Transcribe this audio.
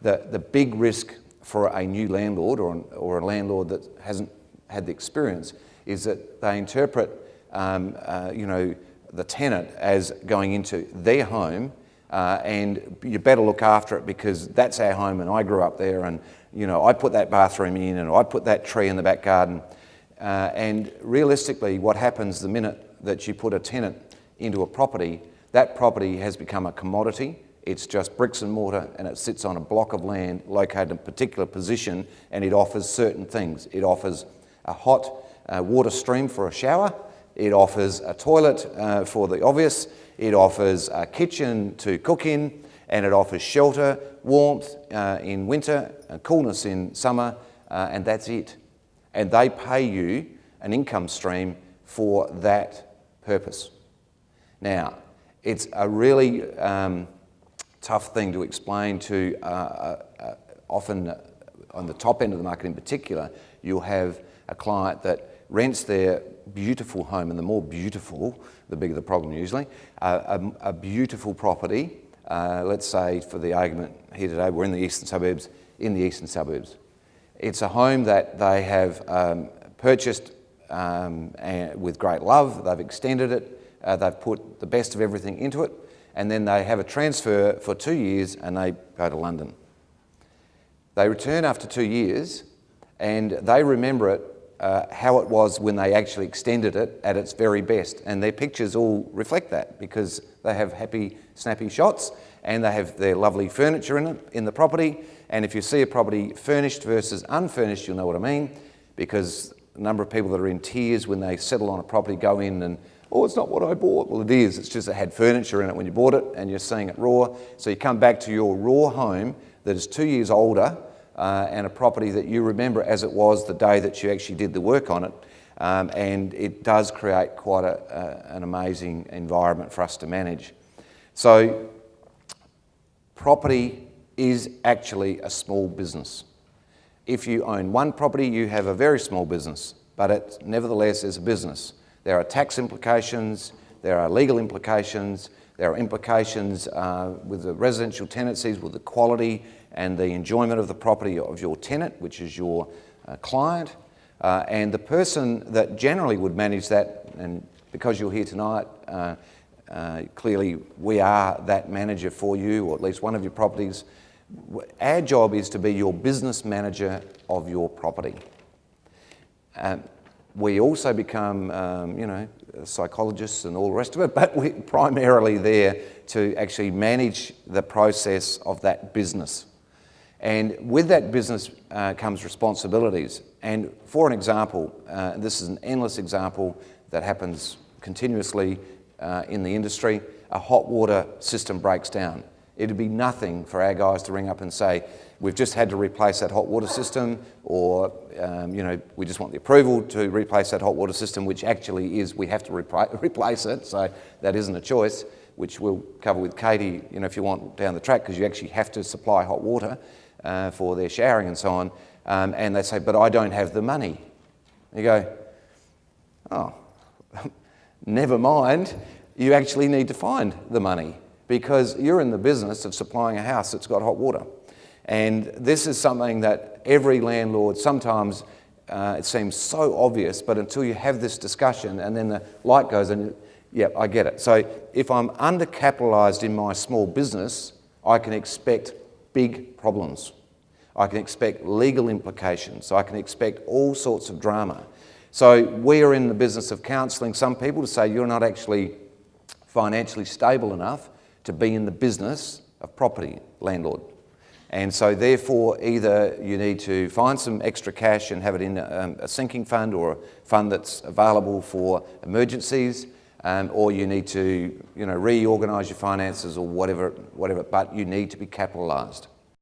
The big risk for a new landlord or a landlord that hasn't had the experience is that they interpret the tenant as going into their home, and you better look after it because that's our home and I grew up there, and I put that bathroom in and I put that tree in the back garden. And realistically, what happens the minute that you put a tenant into a property, that property has become a commodity. It's just bricks and mortar, and it sits on a block of land located in a particular position, and it offers certain things. It offers a hot water stream for a shower. It offers a toilet for the obvious. It offers a kitchen to cook in, and it offers shelter, warmth in winter, coolness in summer, and that's it. And they pay you an income stream for that purpose. Now, it's a really tough thing to explain to often on the top end of the market in particular. You'll have a client that rents their beautiful home, and the more beautiful, the bigger the problem usually, a beautiful property. Let's say for the argument here today, we're in the eastern suburbs. It's a home that they have purchased with great love. They've extended it. They've put the best of everything into it, and then they have a transfer for 2 years and they go to London. They return after 2 years and they remember it how it was when they actually extended it at its very best, and their pictures all reflect that because they have happy, snappy shots and they have their lovely furniture in the property. And if you see a property furnished versus unfurnished, you'll know what I mean, because a number of people that are in tears when they settle on a property go in and, oh, it's not what I bought. Well, it is. It's just it had furniture in it when you bought it and you're seeing it raw. So you come back to your raw home that is 2 years older and a property that you remember as it was the day that you actually did the work on it. And it does create quite an amazing environment for us to manage. So property is actually a small business. If you own one property, you have a very small business, but it nevertheless is a business. There are tax implications, there are legal implications, there are implications with the residential tenancies, with the quality and the enjoyment of the property of your tenant, which is your client, and the person that generally would manage that. And because you're here tonight, clearly we are that manager for you, or at least one of your properties. Our job is to be your business manager of your property. We also become, psychologists and all the rest of it, but we're primarily there to actually manage the process of that business. And with that business comes responsibilities. And for an example, this is an endless example that happens continuously in the industry, a hot water system breaks down. It'd be nothing for our guys to ring up and say, we've just had to replace that hot water system, or we just want the approval to replace that hot water system, which actually is we have to replace it, so that isn't a choice, which we'll cover with Katie, if you want down the track, because you actually have to supply hot water for their showering and so on. And they say, but I don't have the money. You go, oh, never mind, you actually need to find the money, because you're in the business of supplying a house that's got hot water. And this is something that every landlord, sometimes it seems so obvious, but until you have this discussion and then the light goes and, yeah, I get it. So if I'm undercapitalised in my small business, I can expect big problems. I can expect legal implications. I can expect all sorts of drama. So we are in the business of counselling some people to say you're not actually financially stable enough to be in the business of property, landlord. And so therefore either you need to find some extra cash and have it in a sinking fund or a fund that's available for emergencies, or you need to reorganise your finances or whatever, but you need to be capitalised.